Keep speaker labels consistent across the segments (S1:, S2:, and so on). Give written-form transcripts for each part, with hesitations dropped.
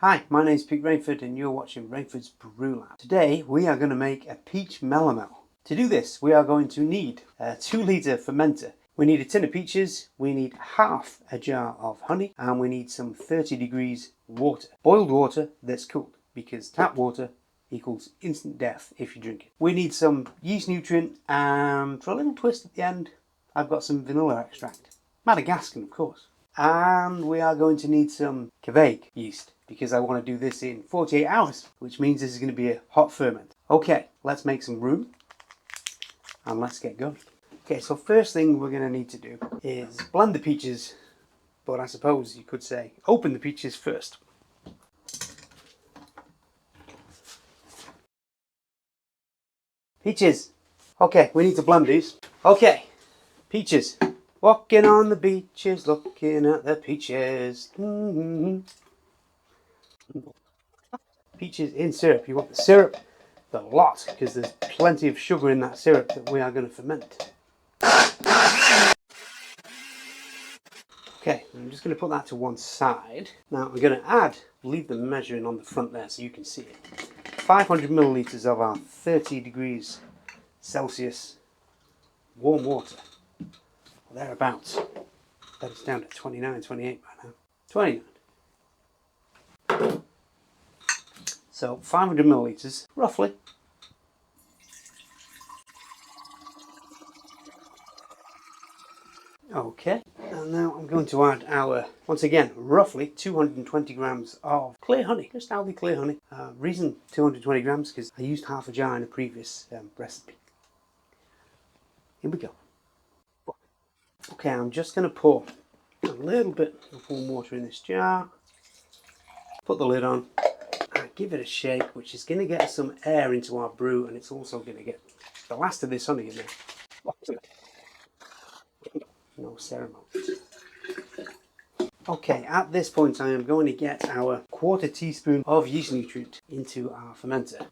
S1: Hi, my name is Rainford and you're watching Rainford's Brew Lab. Today we are going to make a peach melomel. To do this we are going to need a 2 litre fermenter. We need a tin of peaches, we need half a jar of honey, and we need some 30 degrees water. Boiled water that's cooled, because tap water equals instant death if you drink it. We need some yeast nutrient, and for a little twist at the end I've got some vanilla extract. Madagascan of course. And we are going to need some Kveik yeast, because I want to do this in 48 hours, which means this is going to be a hot ferment. Okay, let's make some room and let's get going. Okay, so first thing we're going to need to do is blend the peaches, but I suppose you could say open the peaches first. Peaches. Okay, we need to blend these. Okay, peaches. Walking on the beaches, looking at the peaches. Peaches in syrup. You want the syrup, the lot, because there's plenty of sugar in that syrup that we are going to ferment. Okay, I'm just going to put that to one side. Now I'm going to leave the measuring on the front there so you can see it. 500 millilitres of our 30 degrees Celsius warm water. Thereabouts. That is down to 29, 28 by now. 29. So 500 millilitres, roughly. Okay, and now I'm going to add our, once again, roughly 220 grams of clear honey, just Aldi clear honey. Reason 220 grams because I used half a jar in a previous recipe. Here we go. Okay, I'm just going to pour a little bit of warm water in this jar, put the lid on, and give it a shake, which is going to get some air into our brew, and it's also going to get the last of this honey in there. No ceremony. Okay, at this point I am going to get our 1/4 teaspoon of yeast nutrient into our fermenter.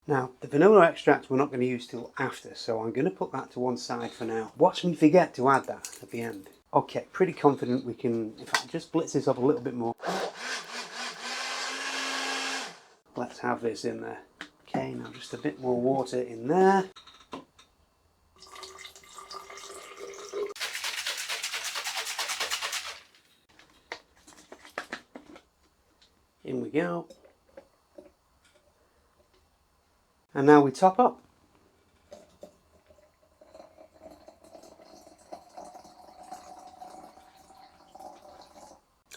S1: Now, the vanilla extract we're not going to use till after, so I'm going to put that to one side for now. Watch me forget to add that at the end. Okay, pretty confident we can, if I just blitz this up a little bit more. Let's have this in there. Okay, now just a bit more water in there. In we go. And now we top up.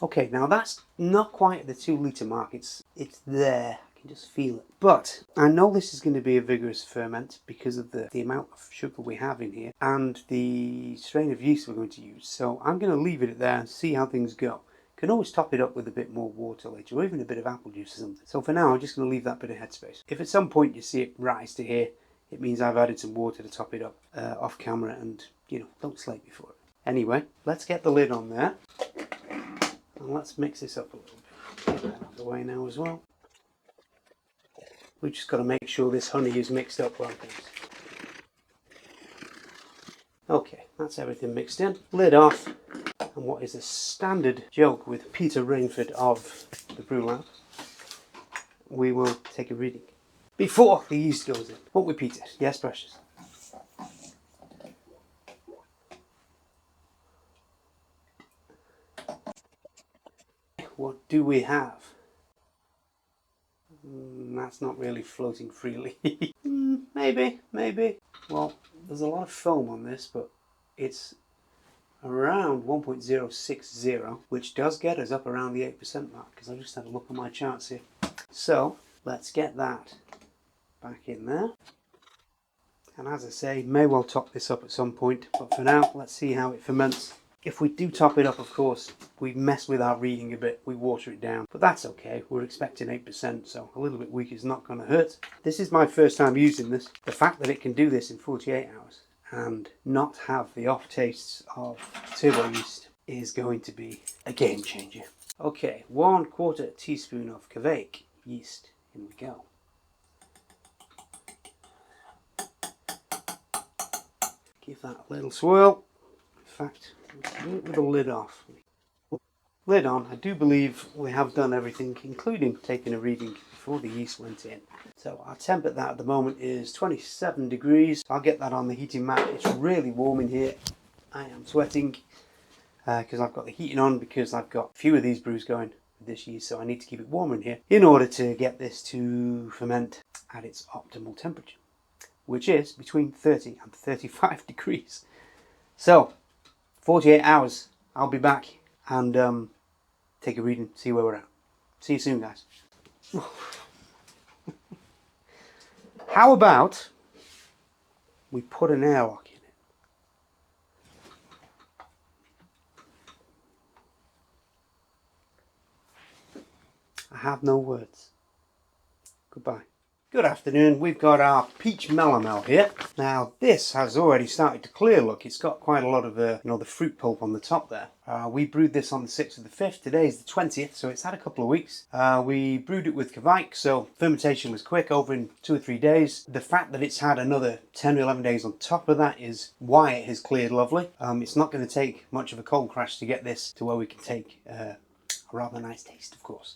S1: Okay, now that's not quite at the 2 litre mark, it's there, I can just feel it. But I know this is going to be a vigorous ferment because of the amount of sugar we have in here and the strain of yeast we're going to use. So I'm going to leave it there and see how things go. Can always top it up with a bit more water later, or even a bit of apple juice or something. So for now I'm just going to leave that bit of headspace. If at some point you see it rise to here, it means I've added some water to top it up off camera, and don't slate me for it. Anyway, let's get the lid on there. And let's mix this up a little bit. Get that out of the way now as well. We've just got to make sure this honey is mixed up like this. Okay, that's everything mixed in. Lid off. And what is a standard joke with Peter Rainford of the Brew Lab, we will take a reading. Before the yeast goes in. Won't we, Peter? Yes, precious. What do we have? That's not really floating freely. Maybe. Well, there's a lot of foam on this, but it's around 1.060, which does get us up around the 8% mark, because I just had a look at my charts here. So let's get that back in there. And as I say, may well top this up at some point, but for now, let's see how it ferments. If we do top it up, of course, we mess with our reading a bit, we water it down, but that's okay. We're expecting 8%, so a little bit weak is not going to hurt. This is my first time using this. The fact that it can do this in 48 hours and not have the off tastes of turbo yeast is going to be a game changer. Okay, 1/4 teaspoon of Kveik yeast. In we go. Give that a little swirl. In fact, do it with the lid off. Lid on. I do believe we have done everything, including taking a reading before the yeast went in. So our temp at that at the moment is 27 degrees. I'll get that on the heating mat. It's really warm in here. I am sweating because I've got the heating on, because I've got a few of these brews going with this yeast, so I need to keep it warm in here in order to get this to ferment at its optimal temperature, which is between 30 and 35 degrees. So 48 hours, I'll be back and take a reading, see where we're at. See you soon, guys. How about we put an airlock in it? I have no words. Goodbye. Good afternoon. We've got our peach melomel here. Now this has already started to clear. Look, it's got quite a lot of the fruit pulp on the top there. We brewed this on the 6th of the 5th. Today is the 20th, so it's had a couple of weeks. We brewed it with Kveik, so fermentation was quick, over in 2 or 3 days. The fact that it's had another 10 or 11 days on top of that is why it has cleared lovely. It's not going to take much of a cold crash to get this to where we can take a rather nice taste, of course,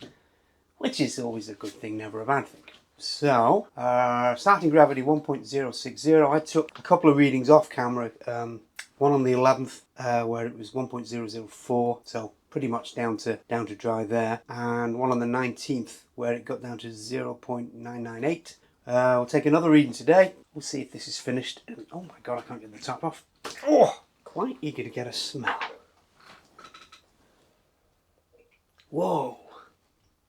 S1: which is always a good thing, never a bad thing. So, starting gravity 1.060. I took a couple of readings off camera, one on the 11th where it was 1.004, so pretty much down to dry there, and one on the 19th where it got down to 0.998. We'll take another reading today. We'll see if this is finished. Oh my god, I can't get the top off. Oh, quite eager to get a smell. Whoa.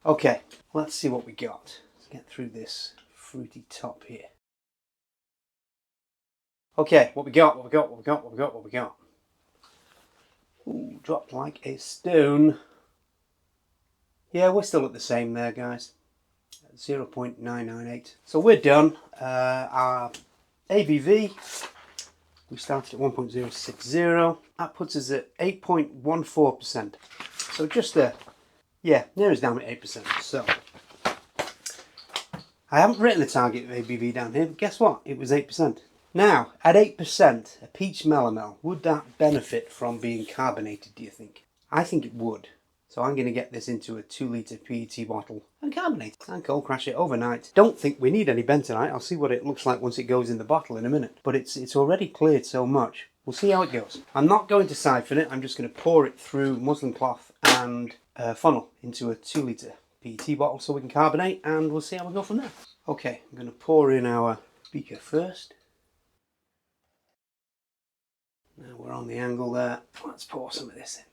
S1: Okay, let's see what we got. Get through this fruity top here. Okay, what we got. Ooh, dropped like a stone. Yeah, we're still at the same there, guys. 0.998. So we're done. Our ABV, we started at 1.060. That puts us at 8.14%. So just there. Yeah, near us down at 8%. So I haven't written the target ABV down here, but guess what? It was 8%. Now, at 8%, a peach melomel, would that benefit from being carbonated, do you think? I think it would. So I'm going to get this into a 2-litre PET bottle and carbonate it and cold crash it overnight. Don't think we need any bentonite. I'll see what it looks like once it goes in the bottle in a minute. But it's already cleared so much. We'll see how it goes. I'm not going to siphon it. I'm just going to pour it through muslin cloth and funnel into a 2-litre PET bottle so we can carbonate, and we'll see how we go from there. Okay, I'm going to pour in our beaker first. Now we're on the angle there. Let's pour some of this in.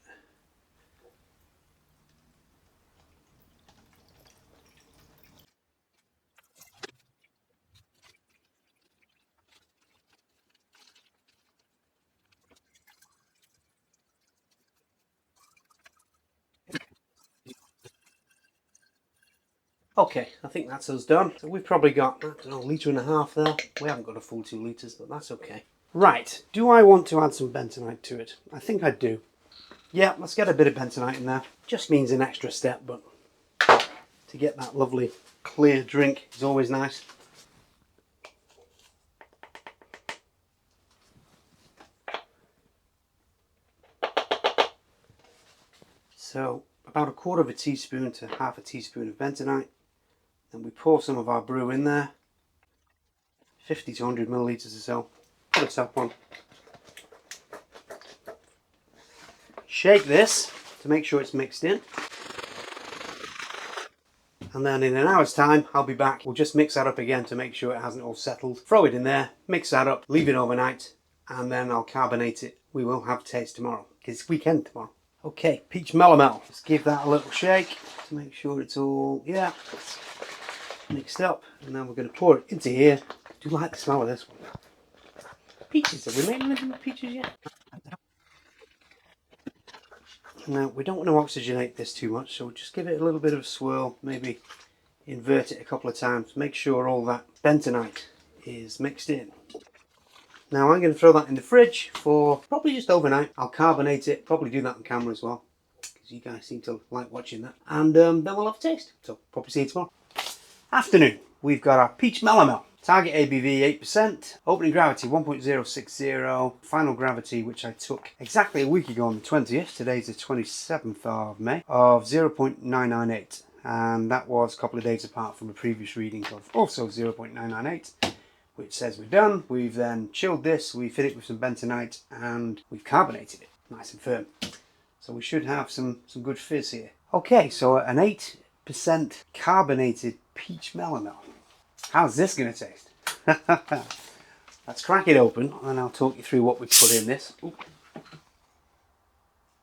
S1: Okay, I think that's us done. So we've probably got, I don't know, 1.5 litres there. We haven't got a full 2 litres, but that's okay. Right, do I want to add some bentonite to it? I think I do. Yeah, let's get a bit of bentonite in there. Just means an extra step, but to get that lovely clear drink is always nice. So about 1/4 teaspoon to 1/2 teaspoon of bentonite. Then we pour some of our brew in there. 50 to 100 millilitres or so. Put the top on. Shake this to make sure it's mixed in. And then in an hour's time, I'll be back. We'll just mix that up again to make sure it hasn't all settled. Throw it in there, mix that up, leave it overnight, and then I'll carbonate it. We will have a taste tomorrow, because it's weekend tomorrow. Okay, peach melomel. Let's give that a little shake to make sure it's all, yeah, mixed up. And then we're going to pour it into here. I do like the smell of this one. Peaches, have we made anything with peaches yet? Now, we don't want to oxygenate this too much, so just give it a little bit of a swirl, maybe invert it a couple of times, make sure all that bentonite is mixed in. Now I'm going to throw that in the fridge for probably just overnight. I'll carbonate it, probably do that on camera as well, because you guys seem to like watching that. And then we'll have a taste, so probably see you tomorrow. Afternoon, we've got our peach melomel. Target ABV 8%, opening gravity 1.060, final gravity, which I took exactly a week ago on the 20th, today's the 27th of May, of 0.998. And that was a couple of days apart from a previous reading of also 0.998, which says we're done. We've then chilled this, we've filled it with some bentonite, and we've carbonated it, nice and firm. So we should have some good fizz here. Okay, so an 8% carbonated peach melomel. How's this going to taste? Let's crack it open and I'll talk you through what we put in this. Ooh.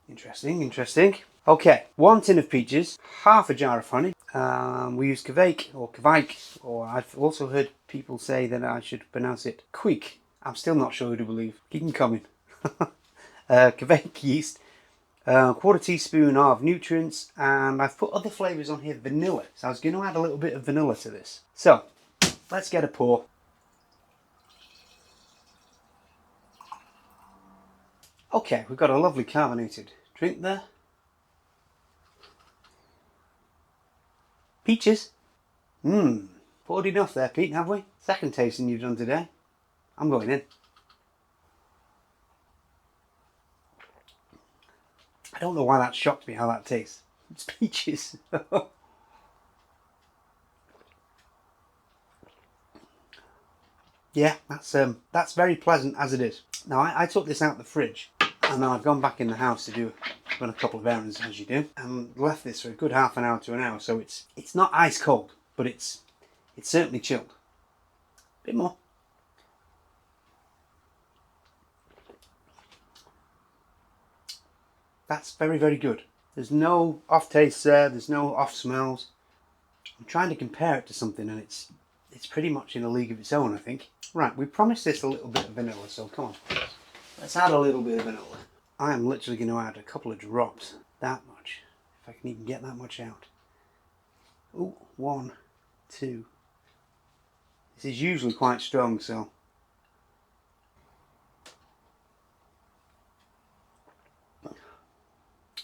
S1: Interesting, interesting. Okay, 1 tin of peaches, half a jar of honey. We use Kveik, or I've also heard people say that I should pronounce it Kveik. I'm still not sure who to believe. Keep them coming. Kveik yeast. 1/4 teaspoon of nutrients, and I've put other flavours on here, vanilla. So I was going to add a little bit of vanilla to this. So, let's get a pour. Okay, we've got a lovely carbonated drink there. Peaches. Poured enough there, Pete, have we? Second tasting you've done today. I'm going in. I don't know why that shocked me, how that tastes. It's peaches. Yeah, that's very pleasant as it is. Now I took this out the fridge, and then I've gone back in the house to run a couple of errands, as you do, and left this for a good half an hour to an hour. So it's not ice cold, but it's certainly chilled. A bit more. That's very, very good. There's no off tastes there, there's no off smells. I'm trying to compare it to something and it's pretty much in a league of its own, I think. Right, we promised this a little bit of vanilla, so come on. Let's add a little bit of vanilla. I am literally going to add a couple of drops. That much. If I can even get that much out. Ooh, 1, 2. This is usually quite strong, so...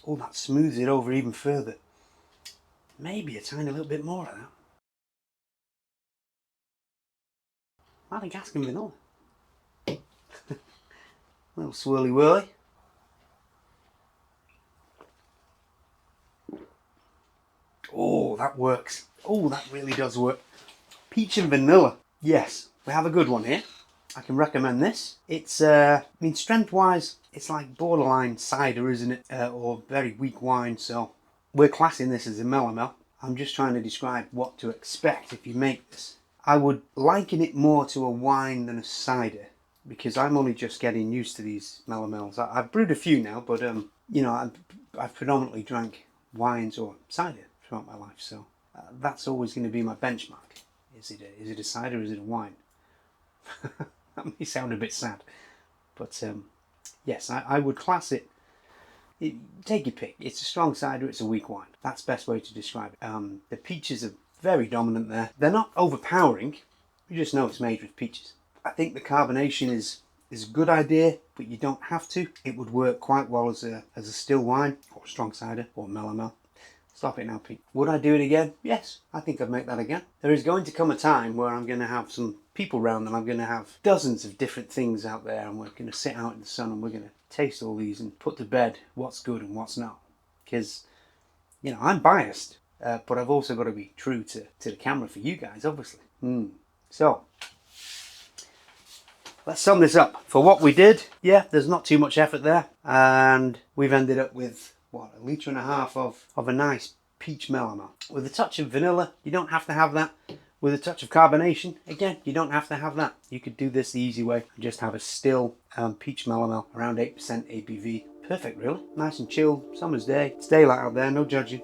S1: Oh, that smooths it over even further. Maybe a tiny little bit more of that. Madagascar vanilla. A little swirly whirly. Oh, that works. Oh, that really does work. Peach and vanilla. Yes, we have a good one here. I can recommend this. It's, I mean, strength-wise, it's like borderline cider, isn't it? Or very weak wine, so we're classing this as a melomel. I'm just trying to describe what to expect if you make this. I would liken it more to a wine than a cider, because I'm only just getting used to these melomels. I've brewed a few now, but you know, I've predominantly drank wines or cider throughout my life, so that's always going to be my benchmark. Is it a cider or is it a wine? That may sound a bit sad, but yes, I would class it, take your pick. It's a strong cider, it's a weak wine. That's the best way to describe it. The peaches are very dominant there. They're not overpowering, you just know it's made with peaches. I think the carbonation is a good idea, but you don't have to. It would work quite well as a still wine, or a strong cider, or melomel. Stop it now, Pete. Would I do it again? Yes, I think I'd make that again. There is going to come a time where I'm going to have some people around and I'm going to have dozens of different things out there, and we're going to sit out in the sun and we're going to taste all these and put to bed what's good and what's not. Because, you know, I'm biased, but I've also got to be true to the camera for you guys, obviously. So, let's sum this up. For what we did, yeah, there's not too much effort there, and we've ended up with what, 1.5 litres of a nice peach melomel. With a touch of vanilla, you don't have to have that. With a touch of carbonation, again, you don't have to have that. You could do this the easy way and just have a still peach melomel, around 8% ABV. Perfect, really. Nice and chilled, summer's day. It's daylight out there, no judging.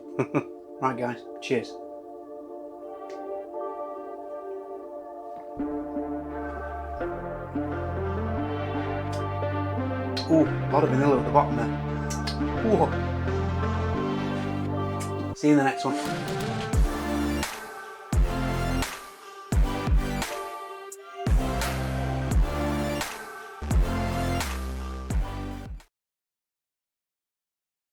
S1: Right guys, cheers. Ooh, a lot of vanilla at the bottom there. Ooh. See you in the next one.